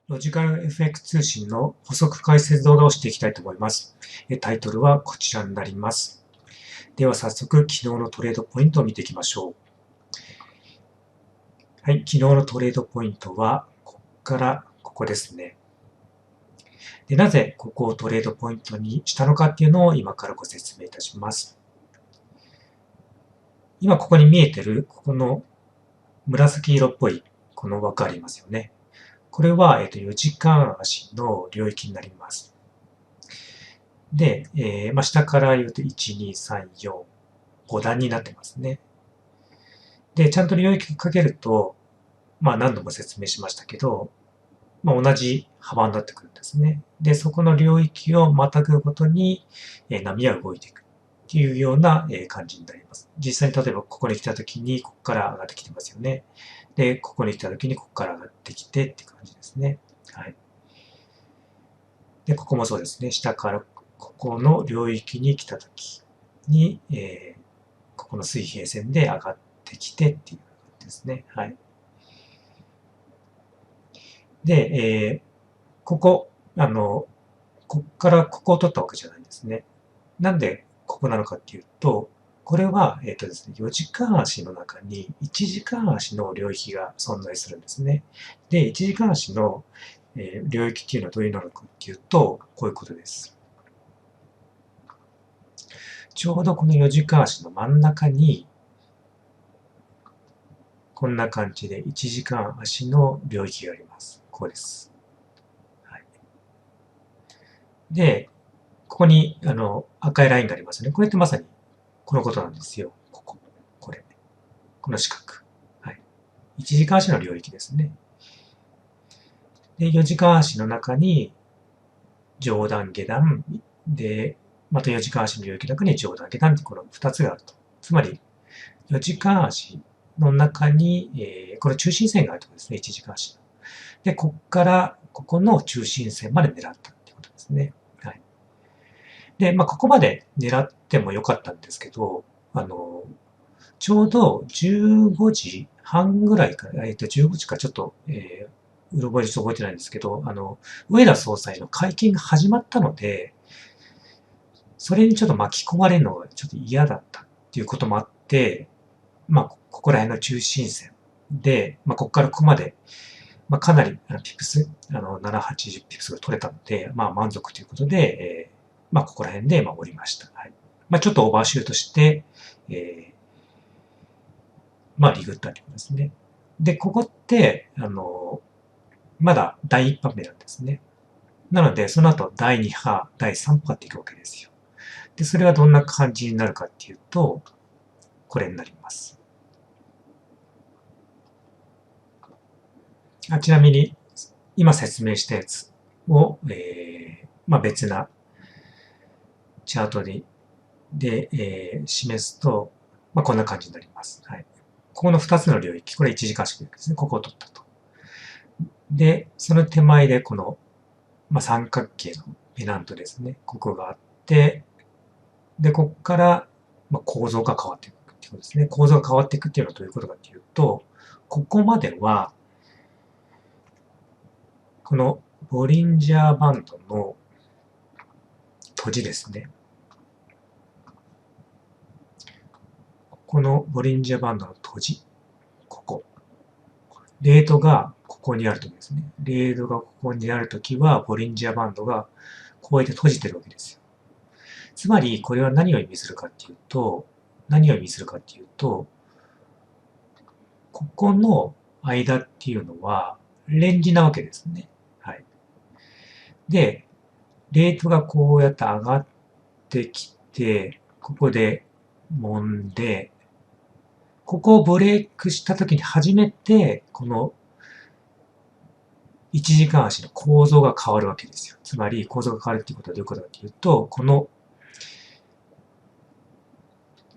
ロジカル FX 通信の補足解説動画をしていきたいと思います。タイトルはこちらになります。では早速、昨日のトレードポイントを見ていきましょう。はい、昨日のトレードポイントは、ここからここですね。で、なぜここをトレードポイントにしたのかっていうのを今からご説明いたします。今ここに見えてる、ここの紫色っぽいこの枠ありますよね。これは、4時間足の領域になります。で、下から言うと1、2、3、4、5段になってますね。で、ちゃんと領域かけると、何度も説明しましたけど、同じ幅になってくるんですね。で、そこの領域をまたぐごとに、波は動いていくっていうような、感じになります。実際に例えばここに来た時にここから上がってきてますよね。で、ここに来た時にここから上がってきてって感じですね。はい。で、ここもそうですね。下からここの領域に来た時に、ここの水平線で上がってきてっていう感じですね。はい。で、ここからここを取ったわけじゃないんですね。なんでここなのかっていうと、これは、ですね、4時間足の中に1時間足の領域が存在するんですね。で、1時間足の、領域っていうのはどういうのかっていうと、こういうことです。ちょうどこの4時間足の真ん中に、こんな感じで1時間足の領域があります。こうです。はい、で、ここに赤いラインがありますね。これってまさにこのことなんですよ。これ。この四角。はい。1時間足の領域ですね。で、4時間足の中に上段、下段、で、また4時間足の領域の中に上段、下段ってこの2つがあると。つまり、4時間足の中に、この中心線があるところですね。1時間足の。で、ここからここの中心線まで狙ったってことですね。はい。で、ここまで狙ってもよかったんですけど、ちょうど15時半ぐらいから、15時かちょっと、うろ覚えちょっと覚えてないんですけど、植田総裁の会見が始まったので、それにちょっと巻き込まれるのがちょっと嫌だったっていうこともあって、ここら辺の中心線で、ここからここまで、かなりピプス、7、80ピプスが取れたので、満足ということで、ここら辺で、降りました。はい。ちょっとオーバーシュートして、リグったってことですね。で、ここって、まだ第1波目なんですね。なので、その後、第2波、第3波っていくわけですよ。で、それはどんな感じになるかっていうと、これになります。ちなみに、今説明したやつを、別なチャートで、示すと、こんな感じになります。はい。ここの2つの領域、これ1時間式ですね。ここを取ったと。で、その手前でこの、三角形のペナントですね。ここがあって、で、ここから、構造が変わっていくっていうことですね。構造が変わっていくっていうのはどういうことかっていうと、ここまでは、このボリンジャーバンドの閉じですね。このボリンジャーバンドの閉じ。ここ。レートがここにあるときですね。レートがここにあるときは、ボリンジャーバンドがこうやって閉じてるわけですよ。つまり、これは何を意味するかっていうと、ここの間っていうのは、レンジなわけですね。はい。で、レートがこうやって上がってきて、ここで揉んで、ここをブレイクしたときに初めて、この1時間足の構造が変わるわけですよ。つまり、構造が変わるっていうことはどういうことかというと、この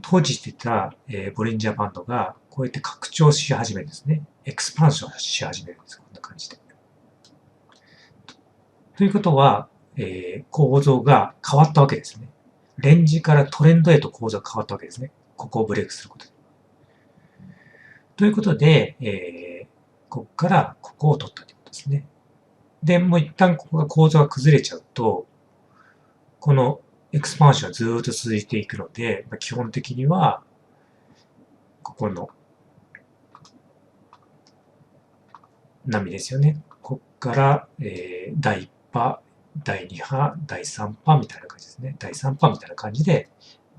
閉じてた、ボリンジャーバンドが、こうやって拡張し始めるんですね。エクスパンションし始めるんです。こんな感じで。ということは、構造が変わったわけですね。レンジからトレンドへと構造が変わったわけですね。ここをブレイクすることで。ということで、ここからここを取ったということですね。で、もう一旦ここが構造が崩れちゃうと、このエクスパンションはずーっと続いていくので、基本的には、ここの波ですよね。こっから、第1波、第2波、第3波みたいな感じですね。第3波みたいな感じで、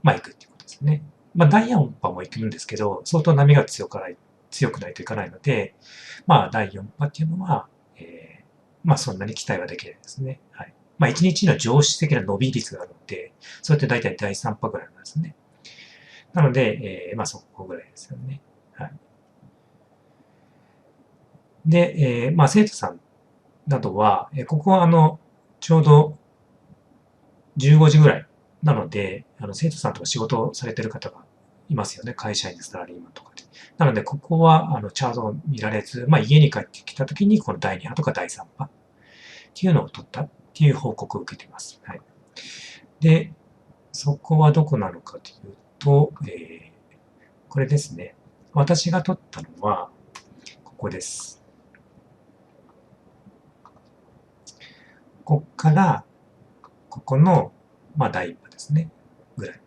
行くっていうことですね。第4波も行くんですけど、相当波が強くないといかないので、第4波っていうのは、そんなに期待はできないですね。はい。1日の常識的な伸び率があるので、それって大体第3波ぐらいなんですね。なので、そこぐらいですよね。はい。で、生徒さんなどは、ここはちょうど15時ぐらいなので、生徒さんとか仕事をされてる方がいますよね。会社員でサラリーマンとかで。なので、ここはチャートを見られず、家に帰ってきた時に、この第2波とか第3波っていうのを取ったっていう報告を受けています。はい。で、そこはどこなのかというと、これですね。私が取ったのは、ここです。こっから、ここの、第一波ですね。ぐらい。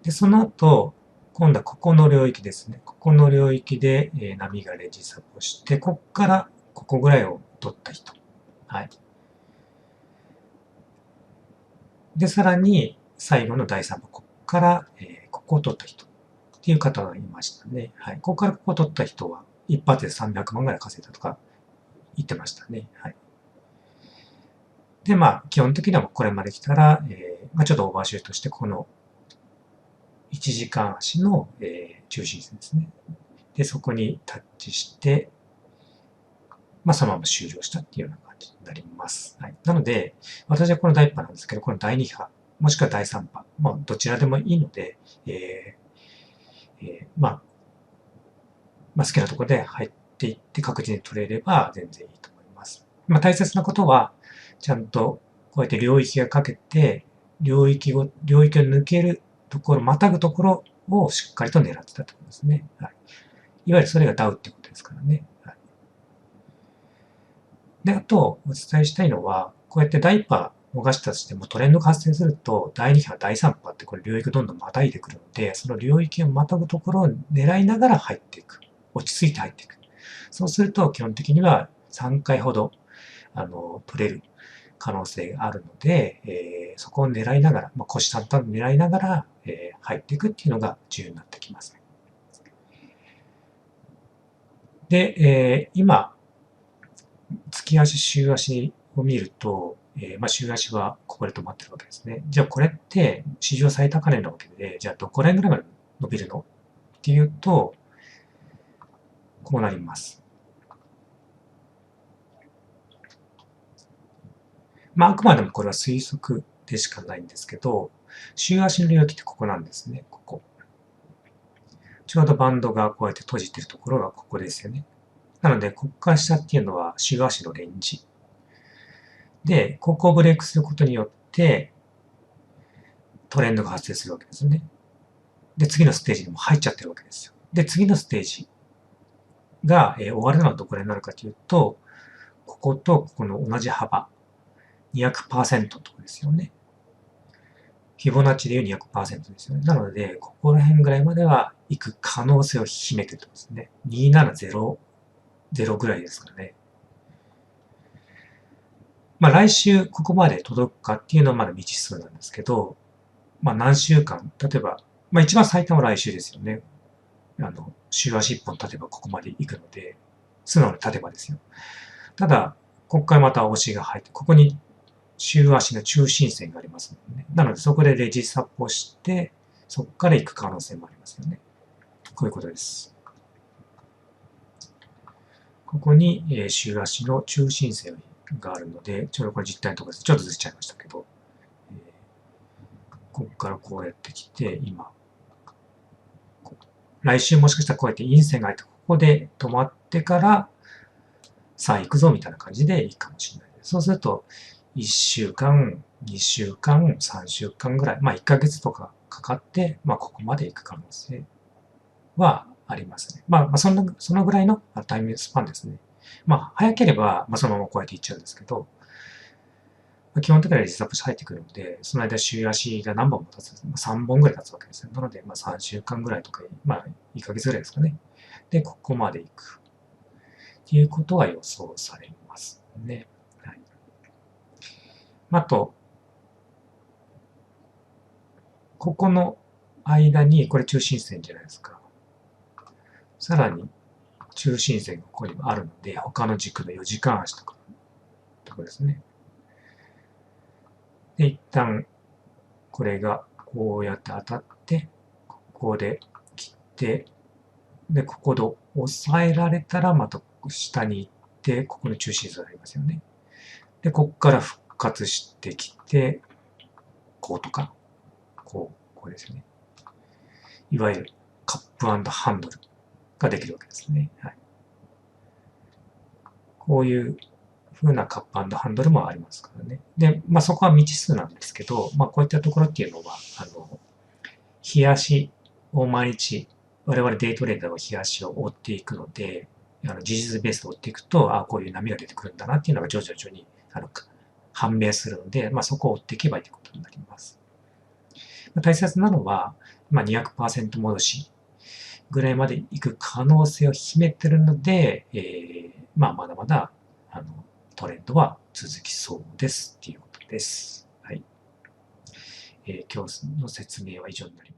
で、その後、今度はここの領域ですね。ここの領域で、波がレジサポして、こっからここぐらいを取った人。はい。で、さらに最後の第3波、こっから、ここを取った人っていう方がいましたね。はい。ここからここを取った人は、一発で300万ぐらい稼いだとか言ってましたね。はい。で、基本的にはこれまで来たら、ちょっとオーバーシュートして、この1時間足の、中心線ですね。で、そこにタッチして、そのまま終了したっていうような感じになります。はい。なので、私はこの第1波なんですけど、この第2波、もしくは第3波、どちらでもいいので、好きなところで入っていって確実に取れれば全然いいと思います。大切なことは、ちゃんとこうやって領域がかけて、領域を抜けるところ、またぐところをしっかりと狙ってたところですね。はい。いわゆるそれがダウってことですからね。はい。で、あと、お伝えしたいのは、こうやって第1波逃したとしてもトレンドが発生すると、第2波、第3波ってこれ領域をどんどんまたいでくるので、その領域をまたぐところを狙いながら入っていく。落ち着いて入っていく。そうすると、基本的には3回ほど、取れる可能性があるので、そこを狙いながら、虎視眈々狙いながら、入っていくっていうのが重要になってきます。で、今、月足、週足を見ると、週足はここで止まってるわけですね。じゃあこれって史上最高値なわけで、じゃあどこら辺ぐらいまで伸びるのっていうと、こうなります。あくまでもこれは推測でしかないんですけど、週足の領域ってここなんですね。ここ。ちょうどバンドがこうやって閉じてるところがここですよね。なので、ここから下っていうのは週足のレンジ。で、ここをブレイクすることによって、トレンドが発生するわけですよね。で、次のステージにも入っちゃってるわけですよ。で、次のステージが、終わるのはどこになるかというと、こことここの同じ幅、200%のところですよね。フィボナッチでいう200%ですよね。なので、ここら辺ぐらいまでは行く可能性を秘めてるとですね。2700ぐらいですかね。来週ここまで届くかっていうのはまだ未知数なんですけど、何週間、例えば、一番最短は来週ですよね。週足1本立てばここまで行くので、素直に立てばですよ。ただ、ここからまた押しが入って、ここに週足の中心線がありますのでね。なので、そこでレジサポして、そこから行く可能性もありますよね。こういうことです。ここに、週足の中心線があるので、ちょうどこれ実体のところです。ちょっとずれちゃいましたけど、ここからこうやってきて、今、来週もしかしたらこうやって陰線が入って、ここで止まってから、さあ行くぞみたいな感じでいいかもしれないです。そうすると、1週間、2週間、3週間ぐらい、1ヶ月とかかかって、ここまで行く可能性はありますね。そのぐらいのタイムスパンですね。早ければ、そのままこうやっていっちゃうんですけど、基本的にはリストアップして入ってくるので、その間週足が何本も経つ、3本ぐらい経つわけですね。なので、3週間ぐらいとか、1ヶ月ぐらいですかね。で、ここまで行く。っていうことは予想されますね。はい。あと、ここの間に、これ中心線じゃないですか。さらに、中心線がここにもあるので、他の軸の4時間足とか、ところですね。で、一旦、これがこうやって当たって、ここで切って、で、ここで押さえられたら、また下に行って、ここの中心線がありますよね。で、ここから復活してきて、こうとか、こうですね。いわゆるカップハンドルができるわけですね。はい、こういう風なカップハンドルもありますからね。で、そこは未知数なんですけど、こういったところっていうのは、日足を毎日、我々デイトレーダーは日足を追っていくので、事実ベースで追っていくと、こういう波が出てくるんだなっていうのが徐々に判明するので、そこを追っていけばいいということになります。大切なのは、200% 戻しぐらいまで行く可能性を秘めてるので、まだまだトレンドは続きそうですっていうことです。はい。今日の説明は以上になります。